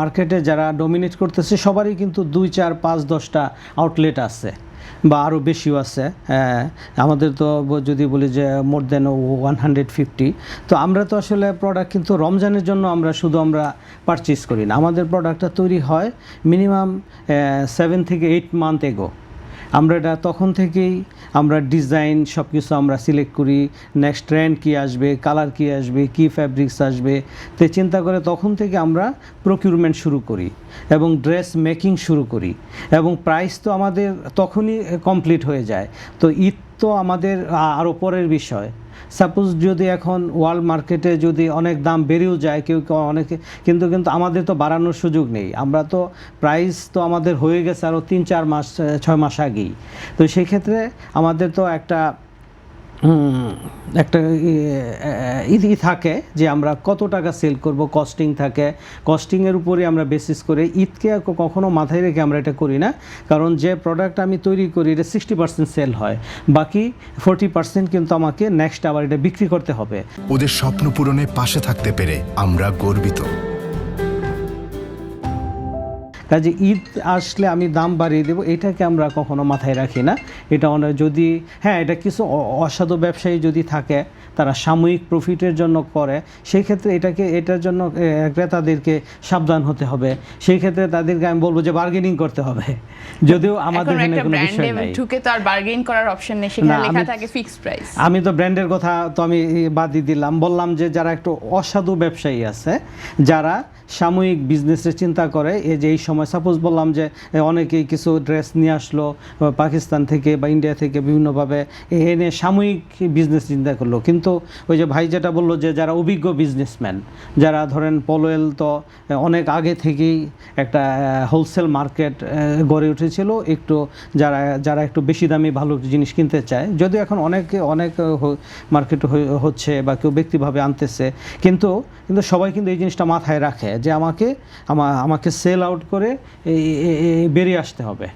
মার্কেটে যারা ডমিনেট করতেছে সবারই কিন্তু 2, 4, 5, 10টা আউটলেট আছে বা আরও বেশিও আছে। আমাদের তো যদি বলি যে মোর দেন 150। তো আমরা তো আসলে প্রোডাক্ট কিন্তু রমজানের জন্য আমরা পারচেজ করি না। আমাদের প্রোডাক্টটা তৈরি হয় মিনিমাম 7 থেকে 8 মান্থ এগো। আমরা এটা তখন থেকেই আমরা ডিজাইন সব কিছু আমরা সিলেক্ট করি, নেক্সট ট্রেন্ড কী আসবে, কালার কী আসবে, কী ফ্যাব্রিক্স আসবে, তো চিন্তা করে তখন থেকে আমরা প্রকিউরমেন্ট শুরু করি এবং ড্রেস মেকিং শুরু করি এবং প্রাইস তো আমাদের তখনই কমপ্লিট হয়ে যায়। তো ঈদ তো আমাদের আরও পরের বিষয়। সাপোজ যদি এখন ওয়ার্ল্ড মার্কেটে যদি অনেক দাম বেড়েও যায়, কেউ অনেকে কিন্তু আমাদের তো বাড়ানোর সুযোগ নেই। আমরা তো প্রাইস তো আমাদের হয়ে গেছে আরও 3, 4 মাস 6 মাস আগেই। তো সেই ক্ষেত্রে আমাদের তো একটা থাকে যে আমরা কত টাকা সেল করব, কস্টিং থাকে। কস্টিংয়ের উপরে আমরা বেসিস করে ঈদকে কখনো মাথায় রেখে আমরা এটা করি না, কারণ যে প্রোডাক্ট আমি তৈরি করি এটা 60% সেল হয়, বাকি 40% কিন্তু আমাকে নেক্সট আবার এটা বিক্রি করতে হবে। ওদের স্বপ্ন পূরণে পাশে থাকতে পেরে আমরা গর্বিত। কাজে ঈদ আসলে আমি দাম বাড়িয়ে দেবো এটাকে আমরা কখনো মাথায় রাখি না। এটা যদি এটা কিছু অসাধু ব্যবসায়ী যদি থাকে, তারা সাময়িক প্রফিটের জন্য করে, সেই ক্ষেত্রে এটার জন্য ক্রেতাদেরকে সাবধান হতে হবে। সেই ক্ষেত্রে তাদেরকে আমি বলবো যে বার্গেনিং করতে হবে, যদিও আমাদের এখানে কোনো বিষয় নাই। ঢুকে তো আর বার্গেন করার অপশন নেই, সেখানে লেখা থাকে ফিক্সড প্রাইস। আমি তো ব্র্যান্ডের কথা তো আমি বাদই দিলাম, বললাম যে যারা একটু অসাধু ব্যবসায়ী আছে, যারা সাময়িক বিজনেসের চিন্তা করে, এই সময় সাপোজ বললাম যে অনেকেই কিছু ড্রেস নিয়ে আসলো পাকিস্তান থেকে বা ইন্ডিয়া থেকে বিভিন্নভাবে এনে সাময়িক বিজনেস চিন্তা করলো, কিন্তু ওই যে ভাই যেটা বললো যে যারা অভিজ্ঞ বিজনেসম্যান, যারা ধরেন পলোয়েল তো অনেক আগে থেকেই একটা হোলসেল মার্কেট গড়ে উঠেছিল, একটু যারা একটু বেশি দামি ভালো জিনিস কিনতে চায়, যদিও এখন অনেক মার্কেট হচ্ছে বা কেউ ব্যক্তিভাবে আনতেছে, কিন্তু সবাই কিন্তু এই জিনিসটা মাথায় রাখে যে আমাকে সেল আউট করে বেরিয়ে আসতে হবে।